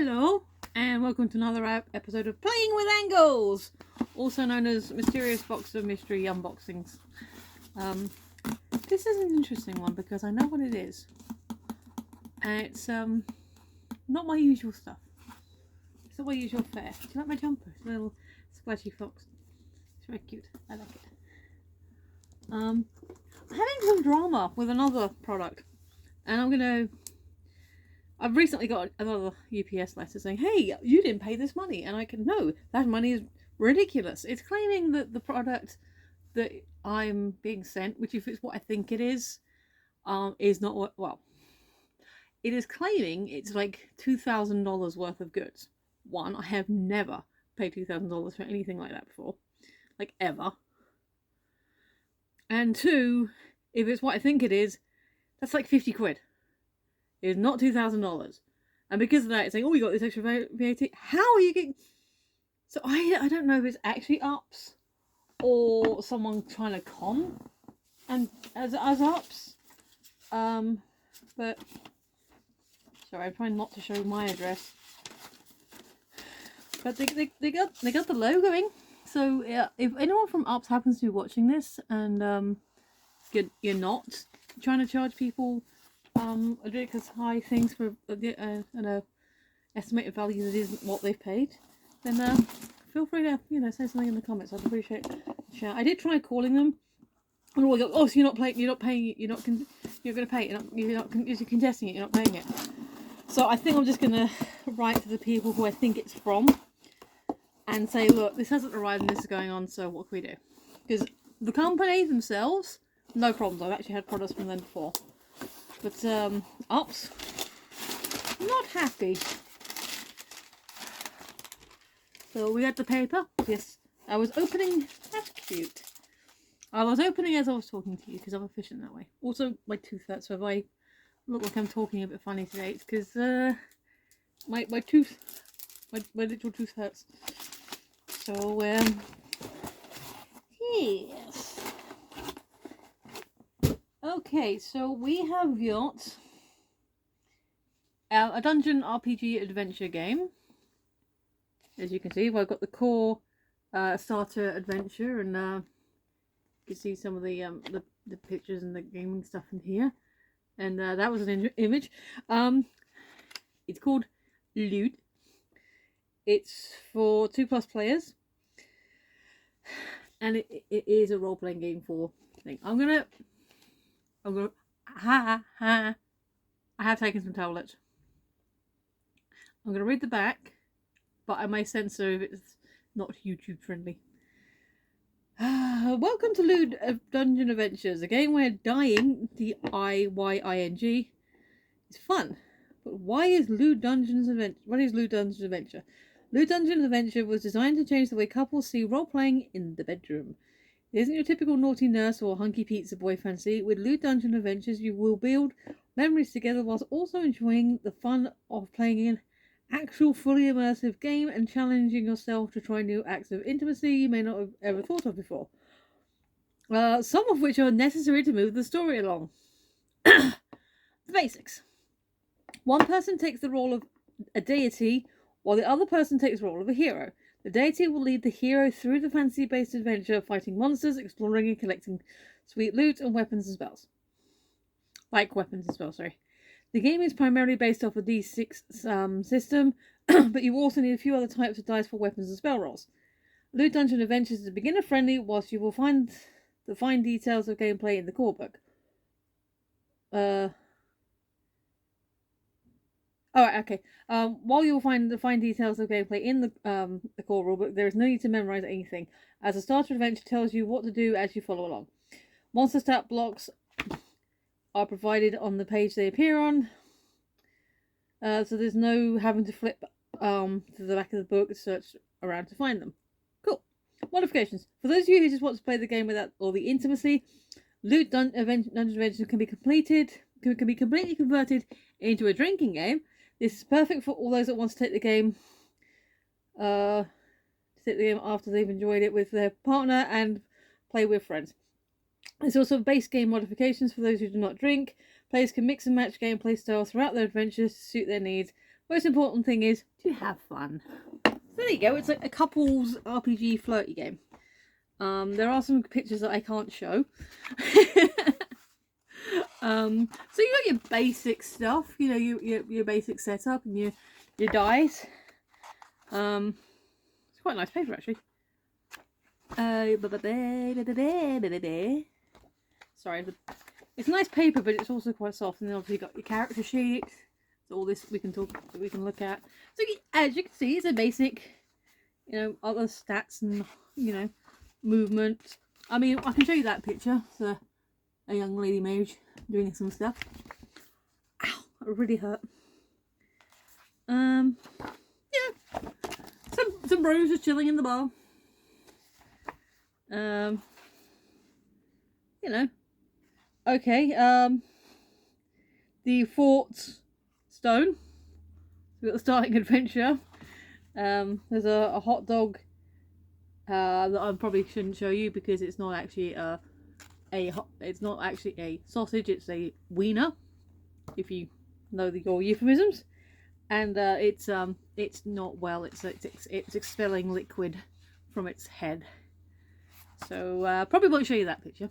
Hello, and welcome to another episode of Playing with Angles, also known as Mysterious Box of Mystery Unboxings. This is an interesting one because I know what it is, and it's not my usual stuff. It's not my usual fare. Do you like my jumper? It's a little splashy fox. It's very cute. I like it. I'm having some drama with another product, and I've recently got another UPS letter saying, hey, you didn't pay this money. And I can, no, that money is ridiculous. It's claiming that the product that I'm being sent, which if it's what I think it is not what, well, it is claiming it's like $2,000 worth of goods. One, I have never paid $2,000 for anything like that before. Like, ever. And two, if it's what I think it is, that's like 50 quid. It is not $2,000. And because of that, it's saying, oh, we got this extra VAT. How are you getting... So I don't know if it's actually ups or someone trying to con and as ups. But sorry, I'm trying not to show my address. But they got the logoing. So yeah, if anyone from ups happens to be watching this and you're not trying to charge people ridiculous high things for an estimated value that isn't what they've paid, then feel free to say something in the comments. I'd appreciate it. I did try calling them, and all go, oh, so you're not going to pay it. You're contesting it. You're not paying it. So I think I'm just going to write to the people who I think it's from and say, look, this hasn't arrived and this is going on. So what can we do? Because the company themselves, no problems. I've actually had products from them before. But, ups, not happy. So we had the paper. Yes, I was opening. That's cute. I was opening as I was talking to you because I'm efficient that way. Also, my tooth hurts, so if I look like I'm talking a bit funny today, it's because my literal tooth hurts. So, yes. Okay, so we have got a dungeon RPG adventure game. As you can see, I've got the core starter adventure, and you can see some of the pictures and the gaming stuff in here. And that was an image. It's called Lude. It's for 2+ players, and it is a role-playing game for thing. I have taken some tablets. I'm going to read the back, but I may censor if it's not YouTube friendly. Welcome to Lude Dungeon Adventures, a game where dying, D-I-Y-I-N-G, is fun. But why is Lude Dungeons Adventure? What is Lude Dungeons Adventure? Lude Dungeons Adventure was designed to change the way couples see role-playing in the bedroom. It isn't your typical naughty nurse or hunky pizza boy fancy. With Lude Dungeon Adventures, you will build memories together whilst also enjoying the fun of playing an actual fully immersive game and challenging yourself to try new acts of intimacy you may not have ever thought of before. Some of which are necessary to move the story along. The basics. One person takes the role of a deity, while the other person takes the role of a hero. The deity will lead the hero through the fantasy-based adventure, fighting monsters, exploring and collecting sweet loot and weapons and spells. The game is primarily based off a D6 system, but you also need a few other types of dice for weapons and spell rolls. Lude Dungeon Adventures is beginner-friendly, whilst you will find the fine details of gameplay in the core book. While you'll find the fine details of gameplay in the core rulebook, there is no need to memorize anything, as the starter adventure tells you what to do as you follow along. Monster stat blocks are provided on the page they appear on, so there's no having to flip to the back of the book to search around to find them. Cool. Modifications. For those of you who just want to play the game without all the intimacy, Lude Dungeon Adventure can be completely converted into a drinking game. This is perfect for all those that want to take the game after they've enjoyed it with their partner and play with friends. There's also base game modifications for those who do not drink. Players can mix and match gameplay styles throughout their adventures to suit their needs. Most important thing is to have fun. So there you go. It's like a couples RPG flirty game. There are some pictures that I can't show. So you got your basic stuff, you know, your basic setup and your dice. It's quite nice paper actually. Sorry, it's nice paper, but it's also quite soft. And then obviously you got your character sheet. So all this we can look at. So as you can see, it's a basic, you know, other stats and, you know, movement. I mean, I can show you that picture. It's a young lady mage doing some stuff. Ow, that really hurt. Yeah, some bros just chilling in the bar. You know, okay. The Fort Stone. We've got the starting adventure. There's a hot dog that I probably shouldn't show you because it's not actually it's not actually a sausage. It's a wiener, if you know your euphemisms. And it's not well. It's expelling liquid from its head. So probably won't show you that picture.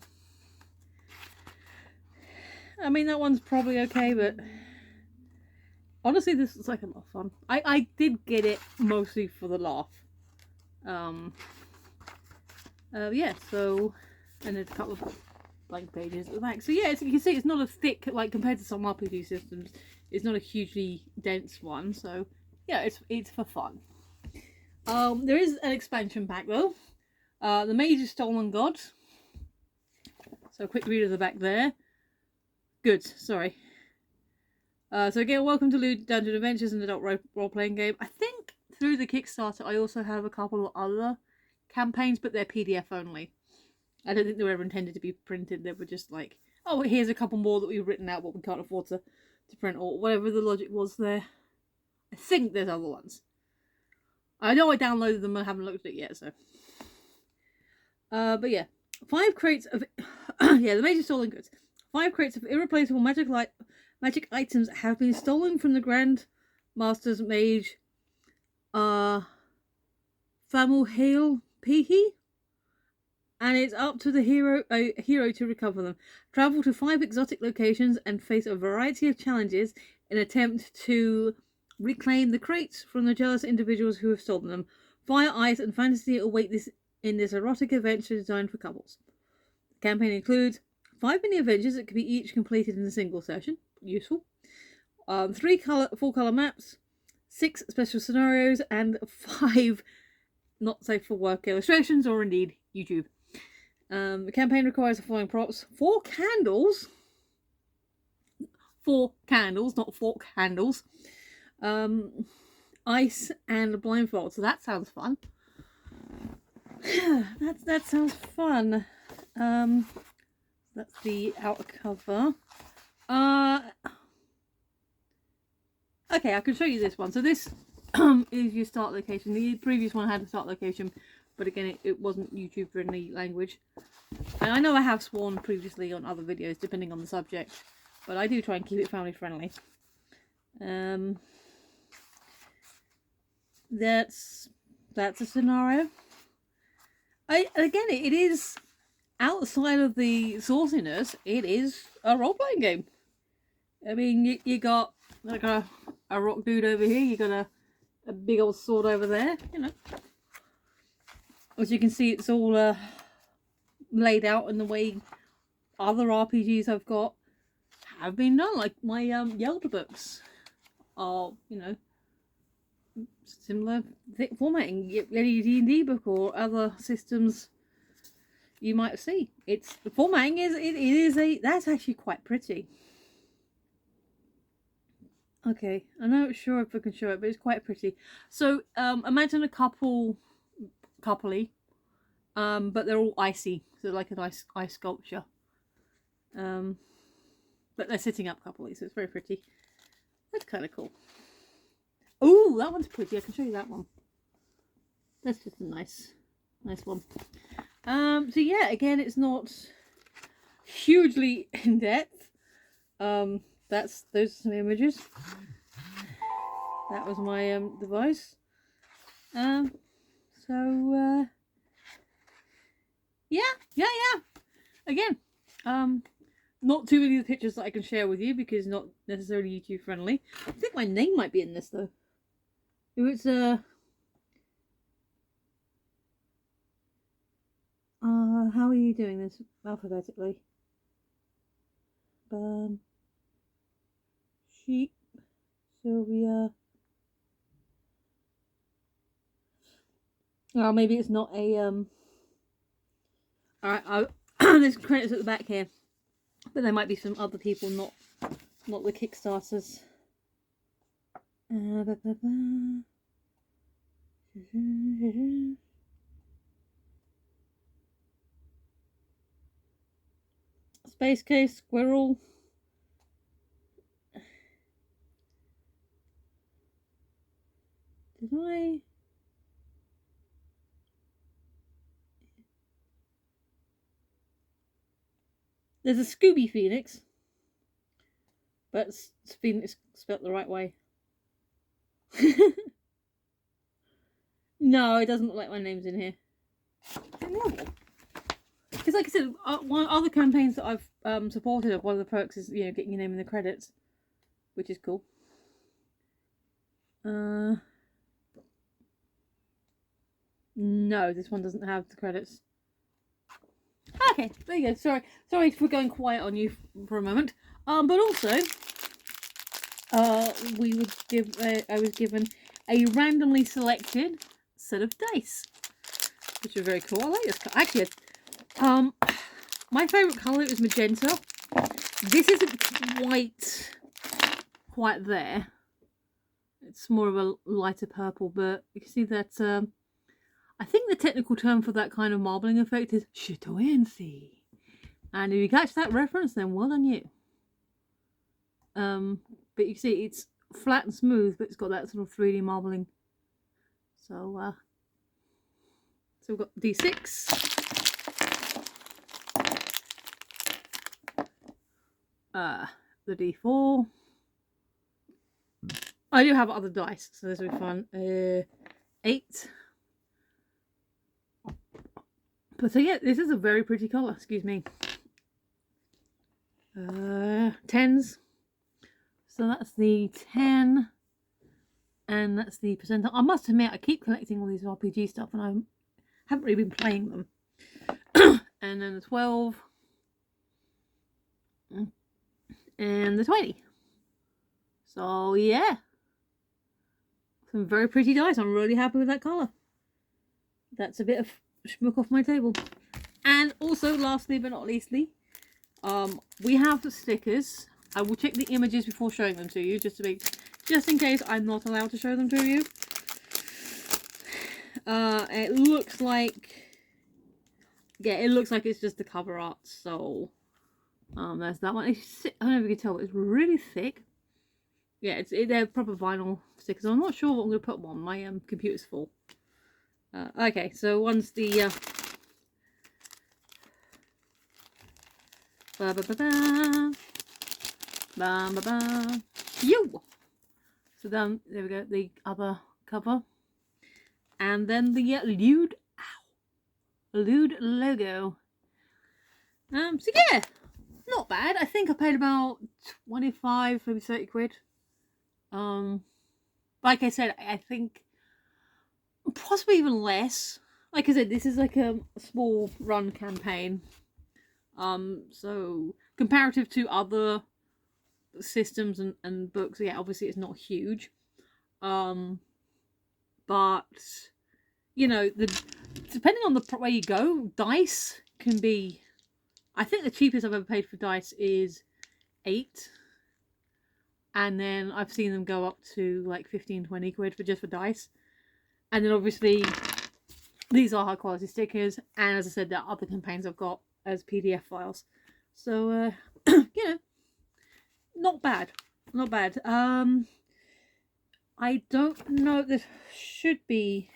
I mean, that one's probably okay, but honestly, this looks like a lot of fun. I did get it mostly for the laugh. Yeah, so, and there's a couple of blank pages at the back. So yeah, as you can see, it's not a thick, like compared to some RPG systems, it's not a hugely dense one. So yeah, it's for fun. There is an expansion pack though. The Mage's Stolen Gods. So a quick read of the back there. Good, sorry. So again, welcome to Loot Dungeon Adventures, an adult role-playing game. I think through the Kickstarter I also have a couple of other campaigns, but they're PDF only. I don't think they were ever intended to be printed. They were just like, oh, here's a couple more that we've written out but we can't afford to print, or whatever the logic was there. I think there's other ones. I know I downloaded them and I haven't looked at it yet, so. But yeah. 5 crates of... yeah, the Mage's Stolen Goods. 5 crates of irreplaceable magic items have been stolen from the Grand Master's Mage, Famuhale Pihi, and it's up to the hero to recover them. Travel to 5 exotic locations and face a variety of challenges in an attempt to reclaim the crates from the jealous individuals who have stolen them. Fire, ice, and fantasy await in this erotic adventure designed for couples. The campaign includes 5 mini adventures that can be each completed in a single session. Useful. 3 full colour maps, 6 special scenarios, and 5 not safe for work illustrations, or indeed YouTube. The campaign requires the following props: 4 candles. 4 candles, not fork handles. Ice and a blindfold. So that sounds fun. that sounds fun. That's the outer cover. Okay, I can show you this one. So this is your start location. The previous one had a start location, but again, it wasn't YouTube friendly language. And I know I have sworn previously on other videos, depending on the subject, but I do try and keep it family friendly. That's a scenario. Again, it is outside of the sauciness. It is a role-playing game. I mean, you got like a rock dude over here. You got a big old sword over there. You know, as you can see, it's all laid out in the way other RPGs I've got have been done. Like my Yelda books are, you know, similar formatting. Any D&D book or other systems you might see. It's the formatting that's actually quite pretty. Okay, I'm not sure if I can show it, but it's quite pretty. So imagine a coupley, but they're all icy, so like a nice ice sculpture. But they're sitting up coupley, so it's very pretty. That's kind of cool. Oh, that one's pretty. I can show you that one. That's just a nice one. So yeah, again, it's not hugely in depth. Those are some images. That was my device. Yeah. Again, not too many of the pictures that I can share with you because not necessarily YouTube friendly. I think my name might be in this though. It's how are you doing this alphabetically? Sheep, Sylvia. Oh, maybe it's not a Alright, there's credits at the back here, but there might be some other people, not the Kickstarters. Space Case, Squirrel. Did I? There's a Scooby Phoenix, but Phoenix spelled the right way. No, it doesn't look like my name's in here. Because, like I said, one other campaigns that I've supported, one of the perks is getting your name in the credits, which is cool. No, this one doesn't have the credits. Okay, there you go. Sorry for going quiet on you for a moment. But also, I was given a randomly selected set of dice, which are very cool. I like this. Actually, my favourite colour is magenta. This isn't quite there. It's more of a lighter purple, but you can see that. I think the technical term for that kind of marbling effect is chatoyancy. And if you catch that reference, then well done you. But you see it's flat and smooth, but it's got that sort of 3D marbling. So we've got D6. The D4. I do have other dice, so this will be fun. 8. But so yeah, this is a very pretty colour, excuse me. 10s. So that's the 10. And that's the percentile. I must admit, I keep collecting all these RPG stuff and I haven't really been playing them. And then the 12. And the 20. So yeah. Some very pretty dice. I'm really happy with that colour. That's a bit of schmuck off my table. And also, lastly but not leastly, we have the stickers. I will check the images before showing them to you, just in case I'm not allowed to show them to you. It looks like it's just the cover art. So there's that one. I don't know if you can tell, but it's really thick. Yeah, they're proper vinyl stickers. I'm not sure what I'm going to put them on. My computer's full. Okay, so one's the So then there we go, the other cover, and then the Lude logo. So yeah, not bad. I think I paid about 25, maybe 30 quid. Like I said, I think possibly even less. Like I said, this is like a small run campaign. So comparative to other systems and books, yeah, obviously it's not huge. But depending on the way you go, dice can be. I think the cheapest I've ever paid for dice is 8. And then I've seen them go up to like 15-20 quid for dice. And then obviously these are high quality stickers, and as I said, there are other campaigns I've got as PDF files. So not bad. I don't know, there should be.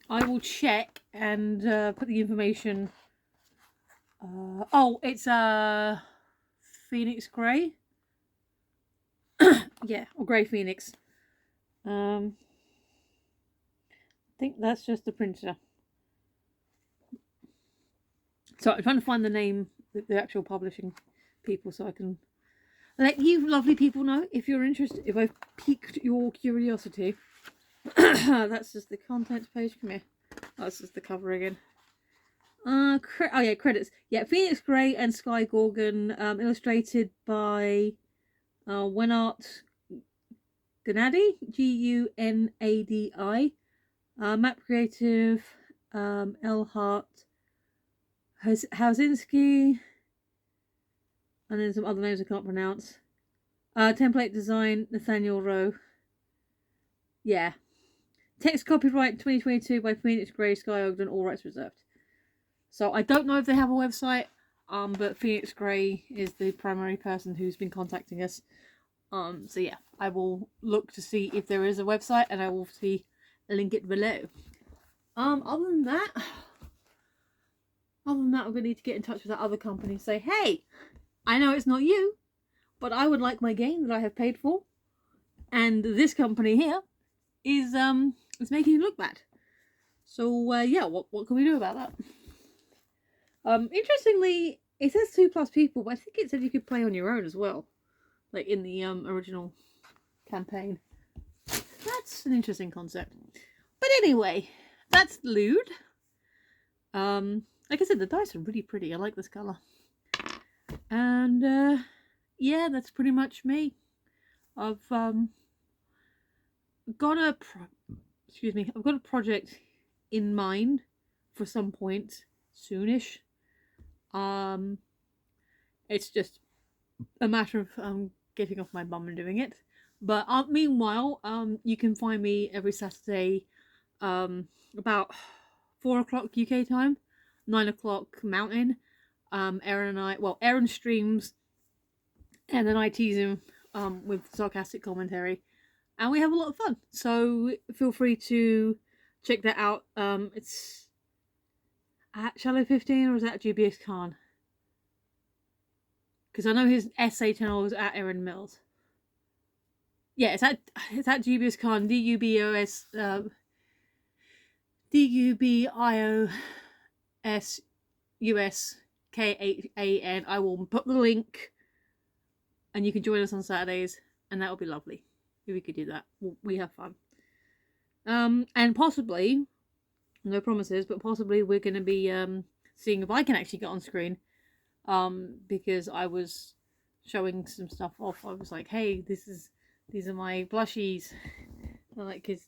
I will check and put the information. It's Phoenix Grey. Yeah, or Grey Phoenix. I think that's just the printer. So I'm trying to find the name, the actual publishing people, so I can let you lovely people know if you're interested, if I've piqued your curiosity. That's just the contents page. Come here. That's just the cover again. Oh yeah, credits. Yeah, Phoenix Grey and Sky Gorgon, illustrated by Wenart Gunadi, Gunadi. Map creative, Elhart Hausinski, and then some other names I can't pronounce. Template design, Nathaniel Rowe. Yeah. Text copyright 2022 by Phoenix Grey, Sky Ogden, all rights reserved. So I don't know if they have a website, but Phoenix Grey is the primary person who's been contacting us. So yeah, I will look to see if there is a website, and I will link it below. Other than that, I'm gonna need to get in touch with that other company and say, hey, I know it's not you, but I would like my game that I have paid for, and this company here is making it look bad. So yeah, what can we do about that? Interestingly, it says 2+ people, but I think it said you could play on your own as well, like in the original campaign. That's an interesting concept. But anyway, that's Lude. Like I said, the dice are really pretty. I like this color. And yeah, that's pretty much me. I've got a project in mind for some point soonish. It's just a matter of getting off my bum and doing it. But meanwhile, you can find me every Saturday, about 4 o'clock UK time, 9 o'clock Mountain. Aaron streams, and then I tease him with sarcastic commentary, and we have a lot of fun. So feel free to check that out. It's at Shallow 15, or is that Dubious Khan? Because I know his essay channel is at Aaron Mills. Yeah, it's at Dubious Khan, DUBIOS KHAN. I will put the link, and you can join us on Saturdays, and that would be lovely if we could do that. We have fun. And possibly, no promises, but possibly we're going to be seeing if I can actually get on screen. Because I was showing some stuff off. I was like, hey, these are my plushies. Like, cause,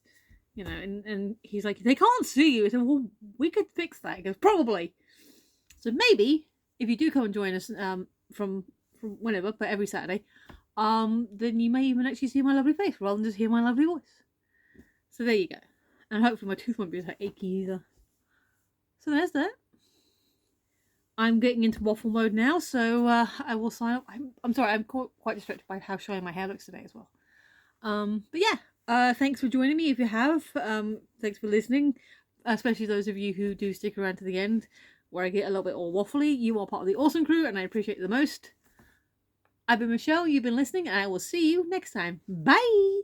you know, and he's like, they can't see you. I said, well, we could fix that. He goes, probably. So maybe if you do come and join us from whenever, but every Saturday, then you may even actually see my lovely face rather than just hear my lovely voice. So there you go. And hopefully my tooth won't be so achy either. So there's that. I'm getting into waffle mode now, so I will sign up. I'm sorry, I'm quite distracted by how shiny my hair looks today as well. But yeah, thanks for joining me if you have. Thanks for listening, especially those of you who do stick around to the end, where I get a little bit all waffly. You are part of the awesome crew, and I appreciate it the most. I've been Michelle, you've been listening, and I will see you next time. Bye!